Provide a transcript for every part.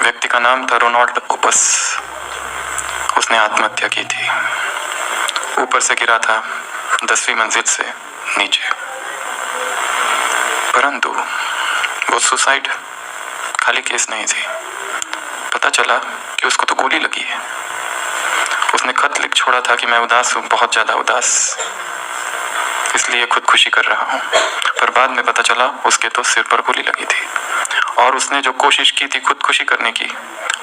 व्यक्ति का नाम था रोनाल्ड ओपस। उसने आत्महत्या की थी। ऊपर से गिरा था 10वीं मंजिल से नीचे। परंतु वो सुसाइड खाली केस नहीं थी। पता चला कि उसको तो गोली लगी है। उसने खत लिख छोड़ा था कि मैं उदास हूँ, बहुत ज़्यादा उदास, इसलिए खुदकुशी कर रहा हूँ। पर बाद में पता चला उसके तो सिर पर गोली लगी थी। और उसने जो कोशिश की थी खुदकुशी करने की,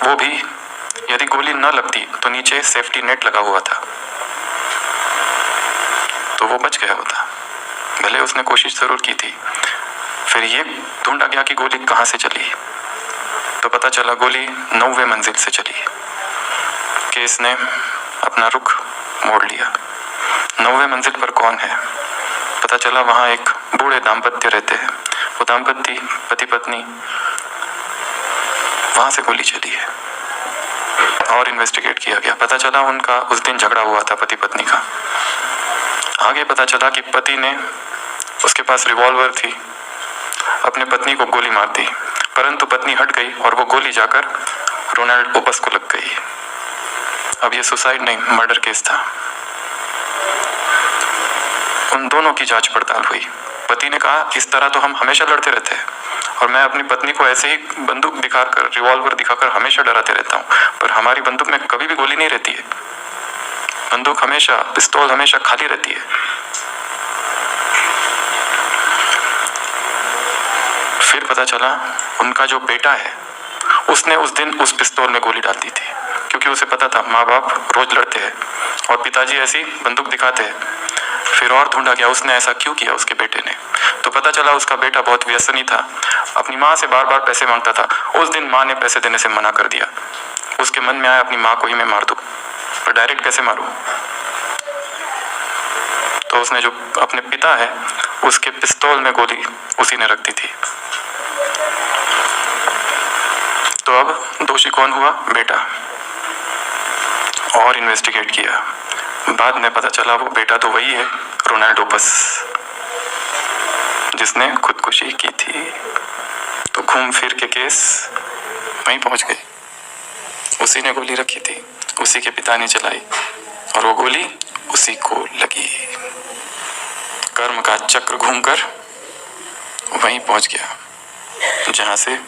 वो भी यदि गोली न लगती तो नीचे सेफ्टी नेट लगा हुआ था, तो वो बच गया होता। भले उसने कोशिश जरूर की थी। फिर ये ढूंढा गया कि गोली कहाँ से चली, तो पता चला गोली 9वें मंजिल से चली। केस ने अपना रुख मोड़ लिया। 9वें मंजिल पर कौन है? पता चला वहाँ एक बूढ़े दाम्पत्य रहते हैं। वो दाम्पत्य पति पत्नी, वहाँ से गोली चली है। और इन्वेस्टिगेट किया गया। पता चला उनका उस दिन झगड़ा हुआ था पति पत्नी का। आगे पता चला कि पति ने, उसके पास रिवॉल्वर थी, अपने पत्नी को गोली मार दी, परंतु पत्नी हट गई और वो गोली जाकर रोनाल्ड ओपस को लग गई। अब ये सुसाइड नहीं, मर्डर केस था। उन दोनों की जांच पड़ताल हुई। पति ने कहा इस तरह तो हम हमेशा लड़ते रहते हैं और मैं अपनी पत्नी को ऐसे ही बंदूक दिखाकर, रिवॉल्वर दिखाकर हमेशा डराते रहता हूँ, पर हमारी बंदूक में कभी भी गोली नहीं रहती है। बंदूक हमेशा, पिस्तौल हमेशा खाली रहती है। फिर पता चला उनका जो बेटा है, उसने उस दिन उस पिस्तौल में गोली डाल दी थी, क्योंकि उसे पता था माँ बाप रोज लड़ते हैं और पिताजी ऐसी बंदूक दिखाते हैं। फिर और ढूंढा गया उसने ऐसा क्यों किया उसके बेटे ने, तो पता चला उसका बेटा बहुत व्यसनी था, अपनी माँ से बार बार पैसे मांगता था। उस दिन माँ ने पैसे देने से मना कर दिया। उसके मन में आया अपनी माँ को ही मैं मार दूं, पर डायरेक्ट कैसे मारूं? तो उसने जो अपने पिता है उसके पिस्तौल में गोली उसी ने रख दी थी। तो अब दोषी कौन हुआ? बेटा। और इन्वेस्टिगेट किया। बाद में पता चला वो बेटा तो वही है, रोनाल्ड ओपस, जिसने खुदकुशी की थी। तो घूम फिर के केस वहीं पहुंच गए। उसी ने गोली रखी थी, उसी के पिता ने चलाई और वो गोली उसी को लगी। कर्म का चक्र घूमकर वहीं पहुंच गया जहां से